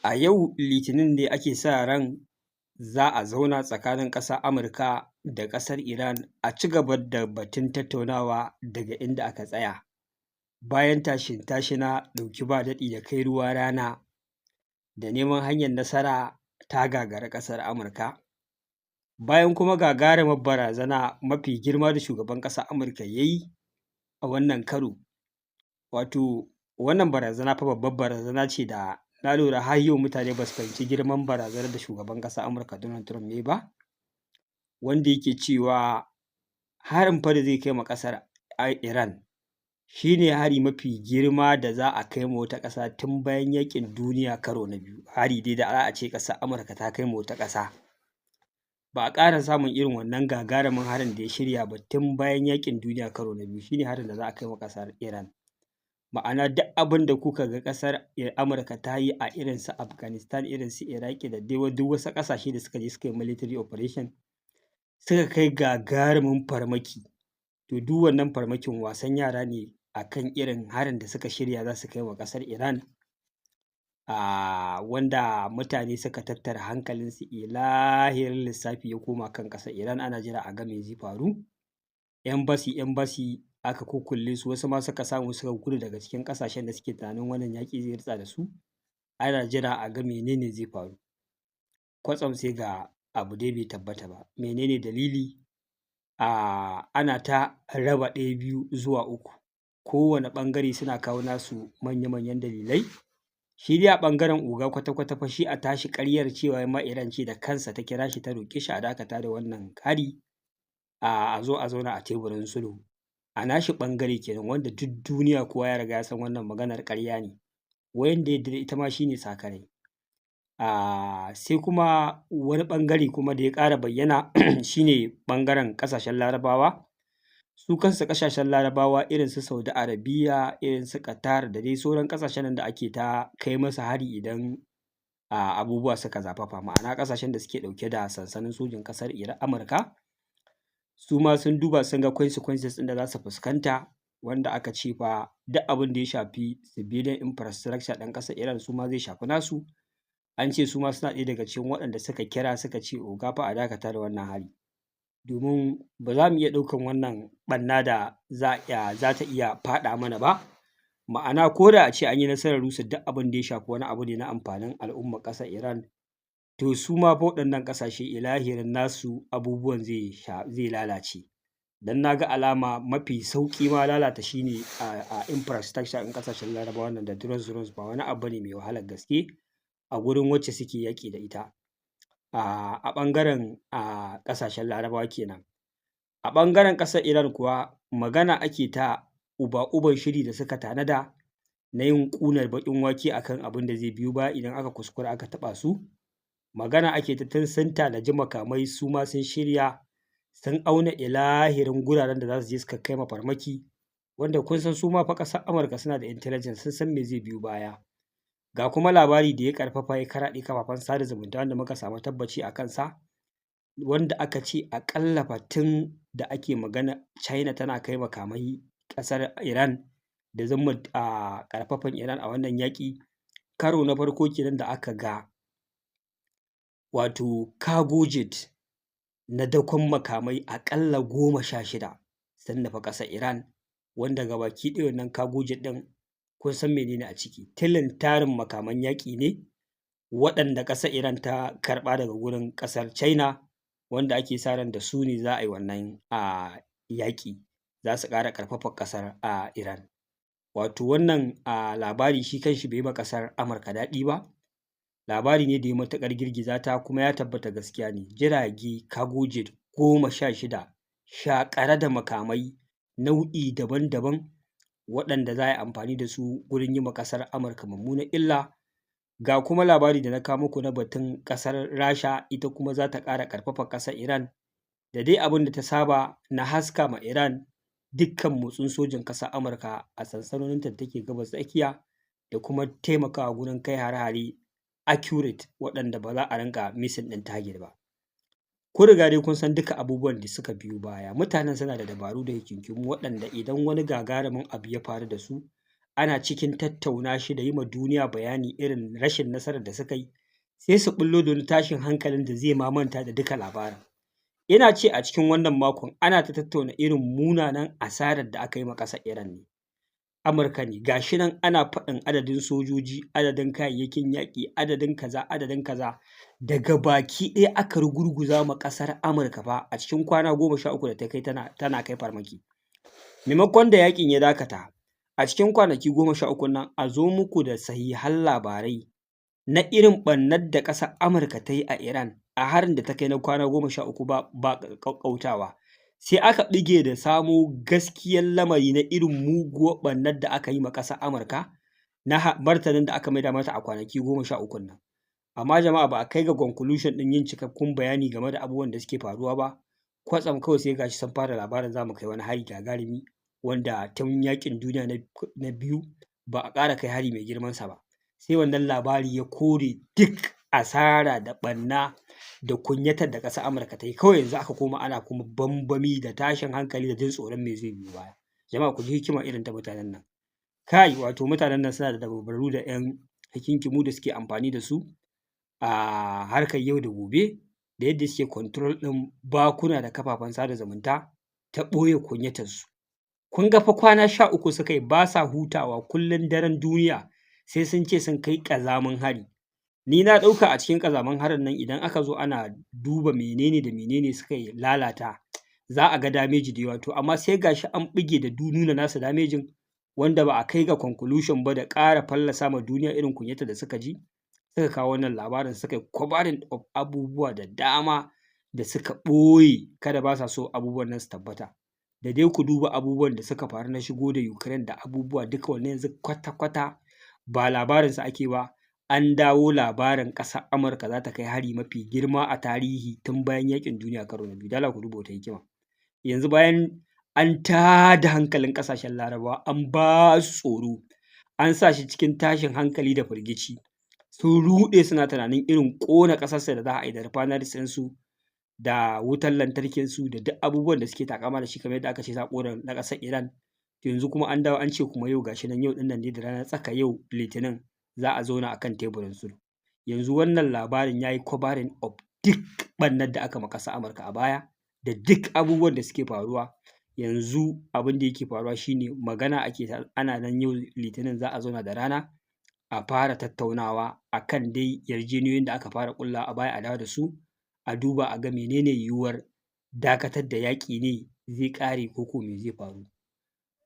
A yau Litinin ne ake sa ran za a zauna tsakanin ƙasar Amurka da ƙasar Iran a ci gaba da batun tattaunawa daga inda aka tsaya, bayan tashin-tashina ɗauki ba daɗi da kai ruwa rana da neman hanyar nasara ta gagari ƙasar Amurka. Bayan kuma gagarumar barazana mafi girma da shugaban ƙasar Amurka ya yi a wannan karo, wato wannan barazana fa babbar barazana ce da na lura har yau mutane ba su fahimci girman barazanar da shugaban ƙasar Amurka Donald Trump ya yi ba, wanda yake cewa harin fa da zai kai ma ƙasar Iran shi ne hari mafi girma da za a kai ma wata ƙasa tun bayan yaƙin duniya karo na biyu. Hari dai da za a ce ƙasar Amurka ta kai ma wata ƙasa. Ba a ƙara samun irin wannan gagarumin harin da ya shirya ba tun bayan yaƙin duniya karo na biyu, shi ne harin da za a kai ma ƙasar Iran. Ma'ana duk abin da kuka ga ƙasar Amurka ta yi a irin su Afghanistan, irin su Iraqi da dai duk wasu ƙasashe da suka je suka yi military operation suka kai gagarumin farmaki, to duk wannan farmakin wasan yara ne a kan irin harin da suka shirya za su kai wa ƙasar Iran, wanda mutane suka tattara hankalinsu ilahirin lissafi ya koma kan ƙasar Iran, ana jira a ga me zai faru. Embassy aka kukkulle su, wasu ma suka samu suka gudu daga cikin ƙasashen da suke tunanin wannan yaƙi zai ritsa da su, ana jira a ga mene ne zai faru. Kwatsam sai ga abu dai bai tabbata ba. Mene ne dalili? Ana ta raba ɗaya biyu zuwa uku, kowane ɓangare suna kawo nasu manya-manyan dalilai. Shi dai a ɓangaren oga kwata-kwata fa shi a tashi ƙaryar cewa ma Iran ce da kansa ta kira shi ta roƙe shi a dakata da wannan hari, a zo a zauna a teburin sulhu. A nashi ɓangare kenan, wanda duk duniya kowa ya riga ya san wannan maganar ƙarya ne. Wanda ya yarda da ita ma shi ne sakarai. Sai kuma wani ɓangare kuma da ya ƙara bayyana shi ne ɓangaren ƙasashen Larabawa. Su kansu ƙasashen Larabawa irin su Saudi Arabia, irin su Qatar da dai sauran ƙasashen nan da ake ta kai musu hari idan abubuwa suka zafafa, ma'ana ƙasashen da suke ɗauke da sansanin sojin ƙasar Amurka, su ma sun duba sun ga consequences ɗin da za su fuskanta, wanda aka ce fa duk abin da ya shafi civilian infrastructure ɗin ƙasar Iran su ma zai shafi nasu. An ce su ma suna ɗaya daga cikin waɗanda suka kira suka ce oga fa a dakata da wannan hari, domin ba za mu iya ɗaukan wannan ɓarna da za ta iya faɗa mana ba. Ma'ana ko da a ce an yi nasarar rusa duk abin da ya shafi wani abu ne na amfanin al'ummar ƙasar Iran, to su ma fa waɗannan ƙasashe ilahirin nasu abubuwan zai lalace. Don na ga alama mafi sauƙi ma lalata shi ne a infrastructure ɗin ƙasashen Larabawa nan da drones ba wani abu ne mai wahalar gaske a gurin wacce suke yaƙi da ita. A ɓangaren ƙasashen Larabawa kenan. A ɓangaren ƙasar Iran kuwa magana ake ta uba-uban shiri da suka tanada na yin ƙunar baƙin wake a kan abin da zai biyo baya idan aka kuskura aka taɓa su. Magana ake ta tun sun tanaji makamai, su ma sun shirya sun auna ilahirin guraren da za su je su kai ma farmaki, wanda kun san su ma fa ƙasar Amurka suna da intelligence, sun san me zai biyo baya. Ga kuma labari da ya ƙarfafa ya karaɗe kafafen sada zumunta wanda muka samu tabbaci a kansa, wanda aka ce aƙalla fa tun da ake magana China tana kai makamai ƙasar Iran da zummar ƙarfafan Iran a wannan yaƙi, karo na farko kenan da aka ga wato cargo jet na dakon makamai aƙalla 16 sun nufi ƙasar Iran, wanda gabaki ɗaya wannan cargo jet ɗin kun san mene ne a ciki, tilin tarin makaman yaƙi ne waɗanda ƙasar Iran ta karɓa daga gurin ƙasar China, wanda ake sa ran da su ne za a yi wannan yaƙi, za su ƙara ƙarfafar ƙasar Iran. Wato wannan labari shi kanshi bai yi ma ƙasar Amurka daɗi ba, labari ne da ya matuƙar girgiza ta kuma ya tabbata gaskiya ne. Jirage cargo jet 16 shaƙare da makamai nau'i daban-daban waɗanda za a yi amfani da su gurin yi ma ƙasar Amurka mummunar illa. Ga kuma labari da na kawo muku na batun ƙasar Rasha, ita kuma za ta ƙara ƙarfafar ƙasar Iran da dai abin da ta saba na haska ma Iran dukkan motsin sojin ƙasar Amurka a sansanoninta da take gabas tsakiya, da kuma taimakawa gurin kai hare-hare accurate waɗanda ba za a rinƙa missing ɗin target ba. Kun riga dai kun san duka abubuwan da suka biyo baya. Mutanen suna da dabaru da hikinkimu waɗanda idan wani gagarumin abu ya faru da su, ana cikin tattauna shi da yi ma duniya bayani irin rashin nasarar da suka yi, sai su ɓullo da wani tashin hankalin da zai ma manta da duka labarin. Ina ce a cikin wannan makon ana ta tattauna irin munanan asarar da aka yi ma ƙasar Iran ne, Amurka ne, ga shi nan ana faɗin adadin sojoji, adadin kayayyakin yaƙi, adadin kaza, adadin kaza, daga baki ɗaya aka rugurguza ma ƙasar Amurka fa a cikin kwana 13 da ta kai tana kai farmaki. Maimakon da yaƙin ya dakata, a cikin kwanaki 13 nan a zo muku da sahihan labarai na irin ɓarnar da ƙasar Amurka ta yi a Iran a harin da ta kai na kwana 13 ba ƙaƙƙautawa. Sai aka ɗige da samo gaskiyar lamari na irin muguwar ɓarnar da aka yi ma ƙasar Amurka na martanin da aka maida mata a kwanaki 13 nan. Amma jama'a ba a kai ga conclusion ɗin yin cikakkun bayani game da abubuwan da suke faruwa ba, kwatsam kawai sai gashi sun fara labarin za mu kai wani hari gagarumi wanda tun yaƙin duniya na biyu ba a ƙara kai hari mai girmansa ba. Sai wannan labari ya kore duk asara da ɓarna da kunyatar da ƙasar Amurka ta yi, kawai yanzu aka koma ana kuma bambami da tashin hankali da jin tsoron me zai biyo baya. Jama'a ku ji hikima irin ta mutanen nan. Kai wato mutanen nan suna da dabarbaru da 'yan hikinkimu da suke amfani da su a harkar yau da gobe da yadda suke control ɗin bakuna da kafafen sada zumunta ta ɓoye kunyatarsu. Kun ga fa kwana 13 suka yi ba sa hutawa, kullum daren duniya sai sun ce sun kai ƙazamin hari. Ni na ɗauka a cikin ƙazamin harin nan idan aka zo ana duba menene da menene suka lalata za a ga dameji da yawa, to amma sai gashi an ɓige da nuna nasu damejin wanda ba a kai ga conclusion ba da ƙara fallasa ma duniya irin kunyatar da suka ji, suka kawo wannan labarin suka yi covering of abubuwa da dama da suka ɓoye kada ba sa so abubuwan nan su tabbata. Da dai ku duba abubuwan da suka faru na shigo da Ukraine da abubuwa duka wannan yanzu kwata-kwata ba labarinsa ake ba, an dawo labarin ƙasar Amurka za ta kai hari mafi girma a tarihi tun bayan yaƙin duniya karo na biyu. Da Allah ku duba wata hikima. Yanzu bayan an tada hankalin ƙasashen Larabawa an ba su tsoro, an sa shi cikin tashin hankali da firgici, sun ruɗe suna tunanin irin ƙona ƙasarsa da za a yi da refineries ɗinsu da wutar lantarkinsu da duk abubuwan da suke taƙama da shi kamar yadda aka ce za a ƙona na ƙasar Iran. Yanzu kuma an dawo an ce kuma yau gashi nan yau ɗin nan ne da ranar tsaka yau Litinin za a zauna a kan teburin sulhu. Yanzu wannan labarin ya yi covering of duk ɓarnar da aka ma ƙasar Amurka a baya da duk abubuwan da suke faruwa. Yanzu abin da yake faruwa shine magana ake ana nan yau Litinin za a zauna da rana a fara tattaunawa a kan dai yarjejeniyoyin da aka fara ƙullawa a baya a dawo da su, a duba a ga menene yiwuwar dakatar da yaƙi ne zai ƙare ko ko me zai faru.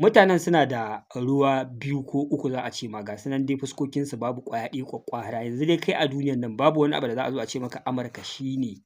Mutanen suna da ruwa 2 ko 3 za a ce ma ga su nan dai fuskokinsu babu ƙwaya ɗaya ƙwaƙƙwara. Yanzu dai kai a duniyar nan babu wani abu da za a zo a ce maka Amurka shi ne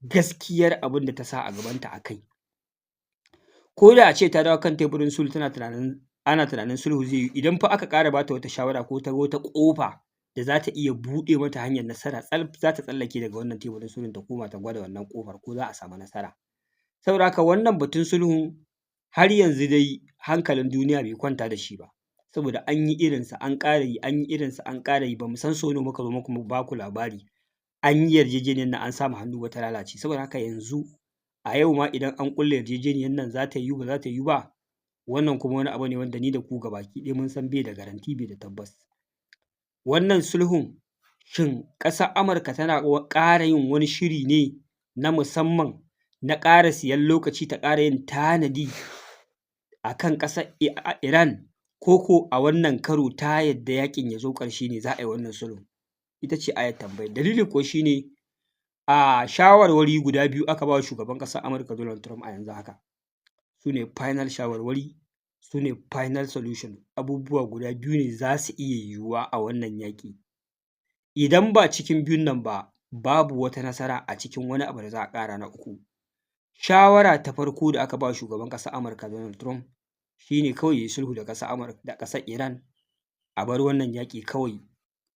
gaskiyar abin da ta sa a gabanta a kai. Ko da a ce ta dawo kan teburin sulhu ana tunanin sulhu zai yiwu, idan fa aka ƙara ba ta wata shawara ko ta wata ƙofa da za ta iya buɗe mata hanyar nasara za ta tsallake daga wannan teburin sulhun ta koma ta gwada wannan ƙofar ko za a samu nasara. Saboda haka wannan batun sulhun har yanzu dai hankalin duniya bai kwanta da shi ba, saboda an yi irinsa an ƙara yi, an yi irinsa an ƙara yi, ba mu san sau nawa muka zo muka ba ku labari an yi yarjejeniyar nan an sa ma hannu ba ta lalace. Saboda haka yanzu a yau ma idan an ƙulla yarjejeniyar nan za ta yiwu ba za ta yiwu ba, wannan kuma wani abu ne wanda ni da ku gabaki ɗaya mun san bai da garanti bai da tabbas. Wannan sulhun shin ƙasar Amurka tana ƙara yin wani shiri ne na musamman na ƙara siyan lokaci ta ƙara yin tanadi a kan ƙasar Iran, ko ko a wannan karo ta yadda yaƙin ya zo ƙarshe ne za a yi wannan sulhun? Ita ce ayar tambayar. Dalili kuwa shi ne a shawarwari guda 2 aka ba wa shugaban ƙasar Amurka Donald Trump a yanzu haka. Su ne final shawarwari, su ne final solution. Abubuwa guda 2 ne za su iya yiwuwa a wannan yaƙi. Idan ba cikin biyun nan ba, babu wata nasara a cikin wani abu da za a ƙara na uku. Shawara ta farko da aka ba wa shugaban ƙasar Amurka Donald Trump shi ne kawai ya yi sulhu da ƙasar Amurka da ƙasar Iran, a bar wannan yaƙi kawai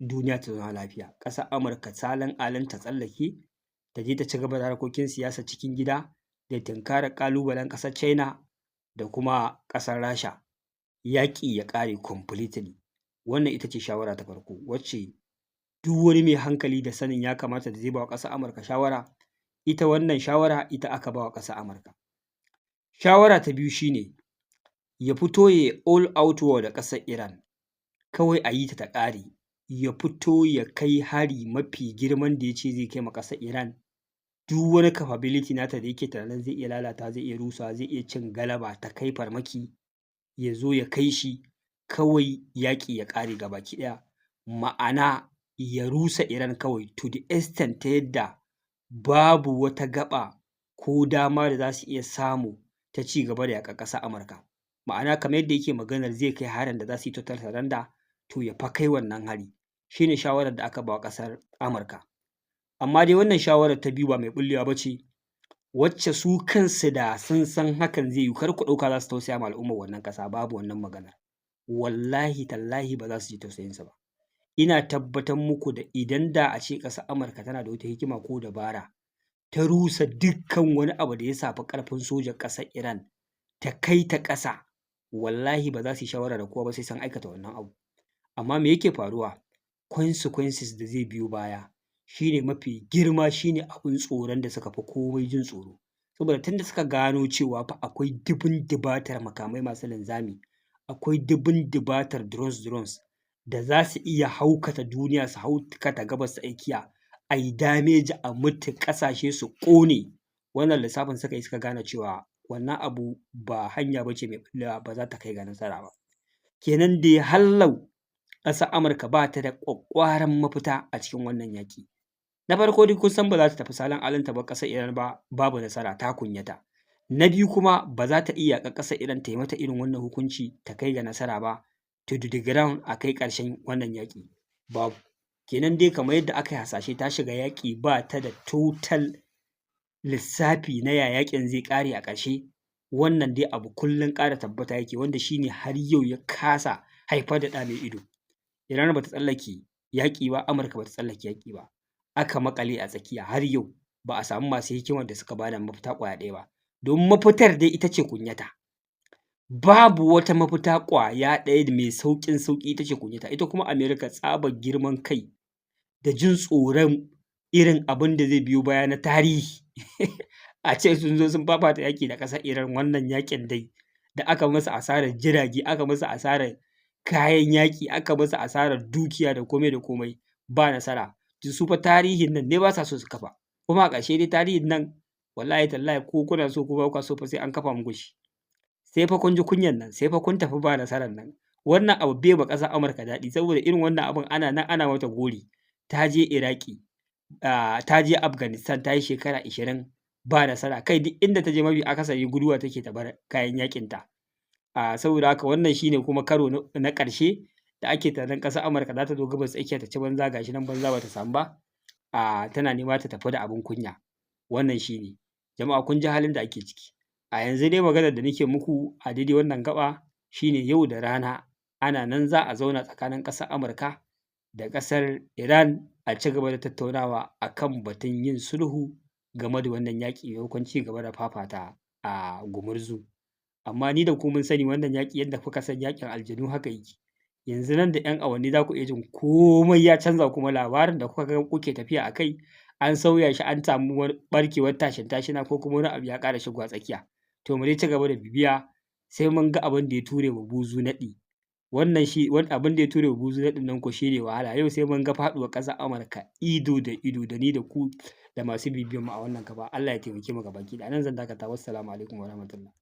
duniya ta zauna lafiya. Ƙasar Amurka salin alin ta tsallake ta je ta ci gaba da harkokin siyasar cikin gida da tunkarar ƙalubalen ƙasar China da kuma ƙasar Rasha. Yaƙi ya ƙare completely. Wannan ita ce shawara ta farko wacce duk wani mai hankali da sanin ya kamata da zai ba wa ƙasar Amurka shawara, ita wannan shawara ita aka ba wa ƙasar Amurka. Shawara ta biyu shi ne ya fito ya yi all out war da ƙasar Iran. kawai a yi ta ƙare, ya fito ya kai hari mafi girman da ya ce zai kai ma ƙasar Iran, duk wani capability nata da yake tunanin zai iya lalatawa, zai iya rusawa, zai iya cin galaba ta kai farmaki, ya zo ya kai shi, kawai yaƙi ya ƙare gabaki ɗaya. Ma'ana ya rusa Iran kawai to the extent ta yadda babu wata gaɓa ko dama da za su iya samu ta ci gaba da yaƙar ƙasar Amurka. Ma'ana kamar yadda yake maganar zai kai harin da za su yi total surrender, to ya fa kai wannan hari. Shi ne shawarar da aka ba wa ƙasar Amurka. Amma dai wannan shawarar ta biyu ba mai ɓullewa ba ce, wacce su kansu da sun san hakan zai yiwu, kar ku ɗauka za su tausaya ma al'ummar wannan ƙasa, babu wannan maganar. Wallahi tallahi ba za su ji tausayinsu ba. Ina tabbatar muku da idan da a ce ƙasar Amurka tana da wata hikima ko dabara ta rusa dukkan wani abu da ya shafi ƙarfin sojan ƙasar Iran, ta kai ta ƙasa, wallahi ba za su yi shawara da kowa ba sai sun aikata wannan abu. Amma me yake faruwa? Consequences da zai biyo baya shi ne mafi girma, shi ne abin tsoron da suka fi komai jin tsoro. Saboda tunda suka gano cewa fa akwai dubun dubatar makamai masu linzami, akwai dubun dubatar drones da za su iya haukata duniya, su haukata Gabas ta Tsakiya, a yi dameji, a mutu, ƙasashe su ƙone. Wannan lissafin suka yi, suka gane cewa wannan abu ba hanya ba ce mai ɓullewa, ba za ta kai ga nasara ba. Kenan dai hallau ƙasar Amurka ba ta da ƙwaƙƙwaran mafita a cikin wannan yaƙi. Na farko dai kun san ba za ta tafi salon alin ta bar ƙasar Iran ba, babu nasara, ta kunyata. Na biyu kuma ba za ta iya yaƙar ƙasar Iran ta yi mata irin wannan hukunci ta kai ga nasara ba, to the ground a kai ƙarshen wannan yaƙi, babu. Kenan dai kamar yadda aka yi hasashe ta shiga yaƙi ba ta da total lissafi na ya yaƙin zai ƙare a ƙarshe, wannan dai abu kullum ƙara tabbata yake, wanda shi ne har yau ya kasa haifar da ɗa mai ido. Iran ba ta tsallake yaƙi ba, Amurka ba ta tsallake yaƙi ba. Aka maƙale a tsakiya har yau ba a samu masu hikimar da suka ba da mafita ƙwaya ɗaya ba. Domin mafitar dai ita ce kunyata. Babu wata mafita ƙwaya ɗaya mai sauƙin sauƙi, ita ce kunyata. Ita kuma Amerika tsabar girman kai da jin tsoron irin abin da zai biyo baya na tarihi. A ce sun zo sun fafata yaƙi da ƙasar Iran, wannan yaƙin dai da aka masa asarar jirage, aka masa asarar kayan yaƙi, aka masa asarar dukiya da komai da komai, ba nasara. To su fa tarihin nan ne ba sa so su kafa. Kuma a ƙarshe dai tarihin nan wallahi tallahi ko kuna so ko ba kwa so fa sai an kafa muku shi. Sai fa kun ji kunyan nan, sai fa kun tafi ba nasarar nan. Wannan abu bai ma ƙasar Amurka daɗi, saboda irin wannan abun ana nan ana mata gori. Ta je Iraki, ta je Afghanistan, ta yi shekara 20 ba nasara. Kai duk inda ta je mafi akasari guduwa take ta bar kayan yaƙinta. Saboda haka wannan shi ne kuma karo na ƙarshe da ake tunanin ƙasar Amurka za ta zo Gabas ta Tsakiya ta ci banza, ga shi nan banza ba ta samu ba. Tana nema ta tafi da abin kunya. Wannan shi ne. Jama'a kun ji halin da ake ciki. A yanzu dai maganar da nake muku a daidai wannan gaɓa shi ne yau da rana ana nan za a zauna tsakanin ƙasar Amurka da ƙasar Iran a ci gaba da tattaunawa a kan batun yin sulhu game da wannan yaƙi, maimakon ci gaba da fafata gumurzu. Amma ni da ku mun sani wannan yaƙi yadda kuka san yaƙin aljanu haka yake. Yanzu nan da 'yan awanni za ku iya jin komai ya canza, kuma labarin da kuka ga kuke tafiya a kai an sauya shi, an samu wani ɓarkewar tashin-tashina ko kuma wani abu ya ƙara shigowa tsakiya. To mu dai ci gaba da bibiya sai mun ga abin da ya ture wa buzu naɗi. Wannan shi abin da ya ture wa buzu naɗin nan ko shi ne wahala. Yau sai mun ga faɗuwar ƙasar Amurka ido da ido, da ni da ku da masu bibiyan mu a wannan kafa. Allah ya taimake mu gabaki ɗaya. A nan zan dakata. Wassalamu alaikum warahmatullahi.